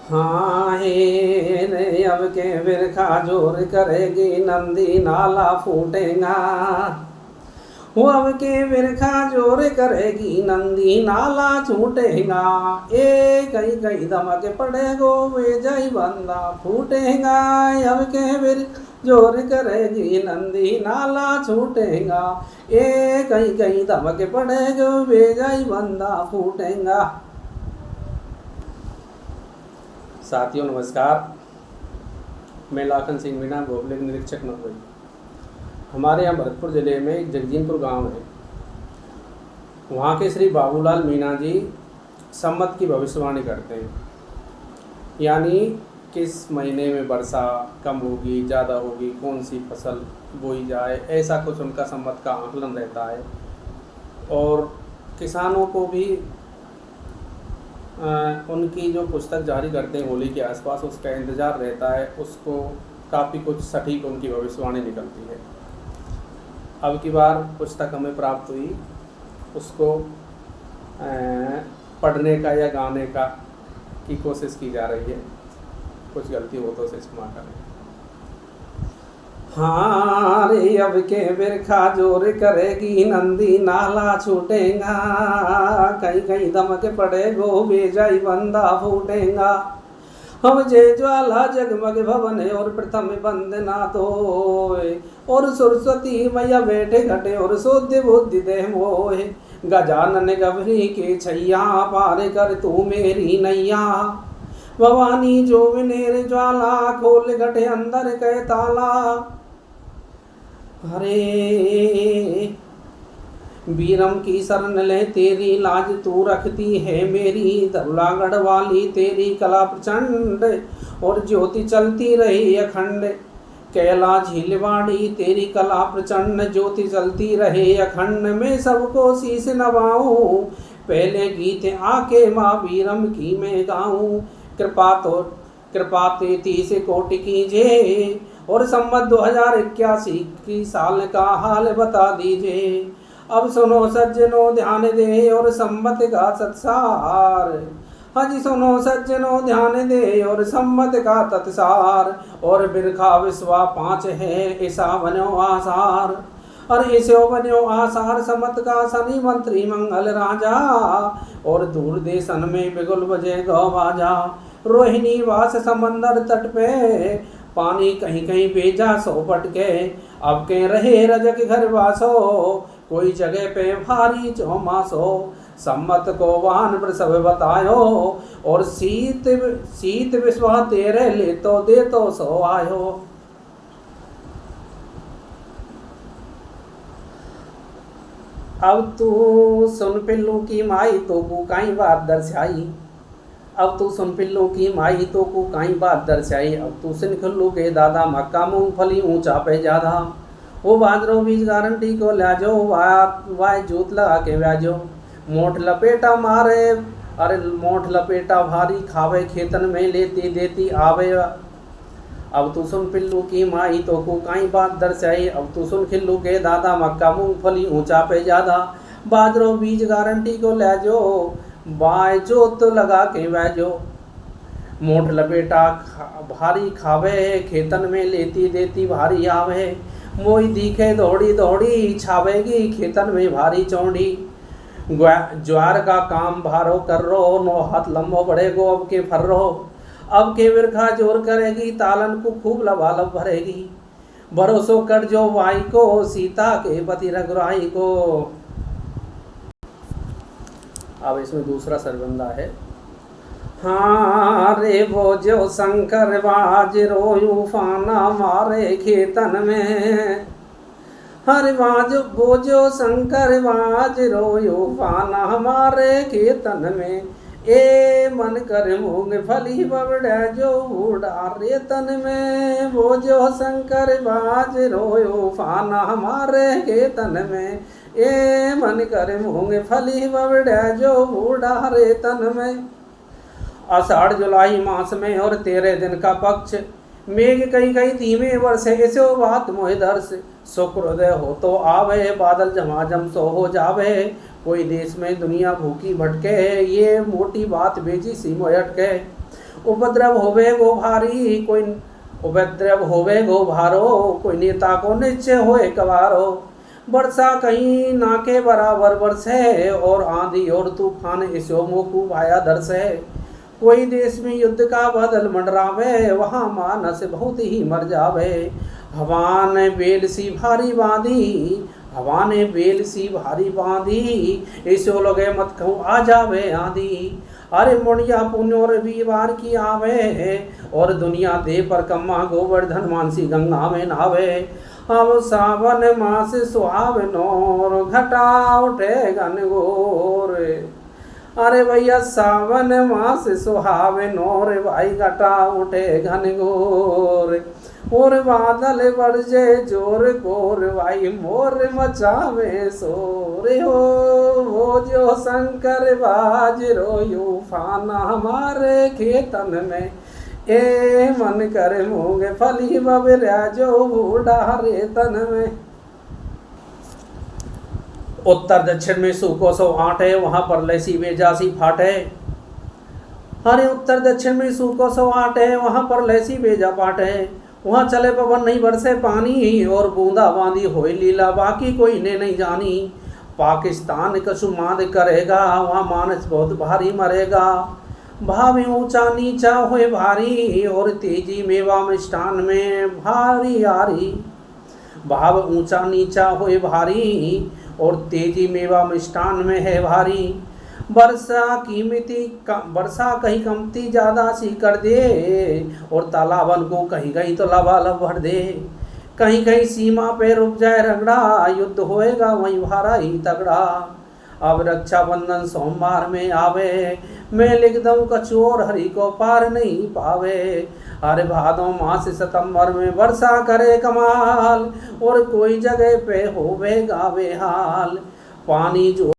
हाँ हे रे अब के बिरखा जोर करेगी नंदी नाला फूटेगा। वो अब के बिरखा जोर करेगी नंदी नाला छूटेगा। कई कई दमक पड़ेगो वे जय बंदा फूटेगा। अब के बिर जोर करेगी नंदी नाला छूटेगा। कई कई दमक पड़ेगो वे जय बंदा फूटेगा। साथियों नमस्कार, मैं लाखन सिंह मीणा भौगोलिक निरीक्षक नरवई। हमारे यहाँ भरतपुर ज़िले में एक जगजीनपुर गांव है। वहाँ के श्री बाबूलाल मीणा जी संवत की भविष्यवाणी करते हैं, यानी किस महीने में वर्षा कम होगी ज़्यादा होगी, कौन सी फसल बोई जाए, ऐसा कुछ उनका संवत का आकलन रहता है। और किसानों को भी उनकी जो पुस्तक जारी करते हैं होली के आसपास, उसका इंतज़ार रहता है। उसको काफ़ी कुछ सटीक उनकी भविष्यवाणी निकलती है। अब की बार पुस्तक हमें प्राप्त हुई, उसको पढ़ने का या गाने का की कोशिश की जा रही है। कुछ गलती हो तो उसे क्षमा करें। हाँ रे अब के बिरखा जोर करेगी नंदी नाला छूटेगा। कहीं कहीं दमक पड़ेगो बेजाई बंदा फूटेगा। हम जय ज्वाला जगमग भवन और प्रथम वंदना दो। और सरस्वती मैया बैठे घटे और सोध्य बुद्धि दे मोहे। गजानन गभरी के छैया पार कर तू मेरी नैया। भवानी जो विनेर ज्वाला खोल घटे अंदर कै ताला। हरे बीरम की शरण ले तेरी लाज तू रखती है मेरी। धरुलागढ़ वाली तेरी कला प्रचंड और ज्योति चलती रही अखंड। कैला झीलवाड़ी तेरी कला प्रचंड ज्योति चलती रहे अखंड। मैं सबको शीश नवाऊं पहले गीत आके माँ बीरम की मैं गाऊं। कृपा 33 कोटि कीजिए और संवत 2081 की साल का हाल बता दीजिए। अब सुनो सज्जनों ध्यान दे और संवत का सत्सार। हाँ जी सुनो सज्जनों ध्यान दे और संवत का तत्सार। और बिरखा विश्वा 5 है ऐसा बनो आसार। और ऐसे बनो आसार समत का शनि मंत्री मंगल राजा। और दूर देशन में बिगुल बजे गौ बाजा। रोहिणी वास समंदर तट पे पानी कहीं कहीं भेजा सो पटके। अब के रहे रजक घर वासो कोई जगह पे भारी चौमासो। सम्मत को वाहन प्रसव बतायो और शीत विश्वा तेरे ले तो दे तो सो आयो। अब तू सुन पिल्लू की माई तो बुकाई बात दर्शाई। अब तू सुन पिल्लू की माई तो को काई बात दर्शाई। अब तू सुन खिल्लू के दादा मक्का मूंगफली ऊंचा पे ज्यादा। वो बाजरो बीज गारंटी को लाजो वाय जोत लगा के व्याजो। मोठ लपेटा मारे अरे मोठ लपेटा भारी खावे खेतन में लेती देती आवे। अब तू सुन पिल्लू की माई तो को काई बात दर्शाई। अब तू सुन खिल्लू के दादा मक्का मूंगफली ऊंचा पे ज्यादा। बाजरो बीज गारंटी को लाजो बाय जोत लगा के वैजो। मोठ लपेटा भारी खावे खेतन में लेती देती भारी आवे। मोई दिखे दौड़ी दौड़ी छावेगी खेतन में भारी चौड़ी। ज्वार का काम भारो कर रो 9 हाथ लंबो बढ़ेगो अब के फर्रो। अब के बिरखा जोर करेगी तालन को खूब लबालब भरेगी। भरोसो कर जो वाई को सीता के पति रघुराई को। अब इसमें दूसरा सरबंदा है। हाँ रे वो जो शंकर बाज रोयू फाना मारे खेतन में। हर बाज वो जो शंकर बाज रोयू फाना हमारे खेतन में। मन कर मूंगफली बबड़ा जो बूढ़ा रेतन में। वो जो शंकर बाज रोयो फाना हमारे खेतन में। मन कर मूंगफली बबड़ा जो बूढ़ा रेतन में। आषाढ़ जुलाई मास में और 13 दिन का पक्ष। मेघ कई कई धीमे वर्षे ऐसो बात मोहि दर्श। शुक्रोदय हो तो आवे बादल झमाझम सो हो जावे। कोई देश में दुनिया भूखी भटके ये मोटी बात बेची सी मोय अटके। उपद्रव होवे गो भारी कोई उपद्रव होवे गो भारो, कोई नेता को निश्चय होए कवारो। वर्षा कहीं ना के बराबर बरसे, और आंधी और तूफान इसो मोकू भाया दरसे। कोई देश में युद्ध का बदल मंडरावे, वहाँ मानस बहुत ही मर जावे। हवा ने बेल सी भारी बांधी, हवा ने बेल सी भारी बांधी, ऐसो लगे मत कहूँ आ जावे आंधी। अरे मुड़िया पुण्य रविवार की आवे, और दुनिया दे पर कम्मा गोवर्धन मानसी गंगा में नावे। अब सावन मास सुहावनोर, घटा उठे घनघोर। अरे भैया सावन मास सुहावनोर, भाई घटा उठे घनघोर। और बादल बरजे जोर गोर, भाई मोर मचावे शोर हो। वो जो शंकर बाज रो यूफाना हमारे खेतन में, ए मन कर मूंग फली बबरा जो बूढ़ा रेतन में। उत्तर दक्षिण में सूको सो आठ है, वहाँ पर लैसी बेजासी फाटे। अरे उत्तर दक्षिण में सूको सो आठ है, वहाँ पर लैसी बेजा पाट है। वहाँ चले पवन नहीं बरसे पानी, और बूंदा बांदी होई लीला बाकी कोई ने नहीं जानी। पाकिस्तान कछु माद करेगा, वहाँ मानस बहुत भारी मरेगा। भाव ऊंचा नीचा हुए भारी, और तेजी मेवा मिष्ठान में भारी यारी। भाव ऊंचा नीचा हुए भारी, और तेजी मेवा मिष्ठान में है भारी। वर्षा कहीं कमती ज़्यादा सी कर दे, और तालाबन को कहीं कहीं तो लबालब भर दे। कहीं कहीं सीमा पे रुक जाए रगड़ा, युद्ध होएगा वहीं भारा ही तगड़ा। अब रक्षाबंधन सोमवार में आवे, मैं लिख दूँ कचोर हरि को पार नहीं पावे। अरे भादों मास सितंबर में वर्षा करे कमाल, और कोई जगह पे होवे गावे हाल। पानी जो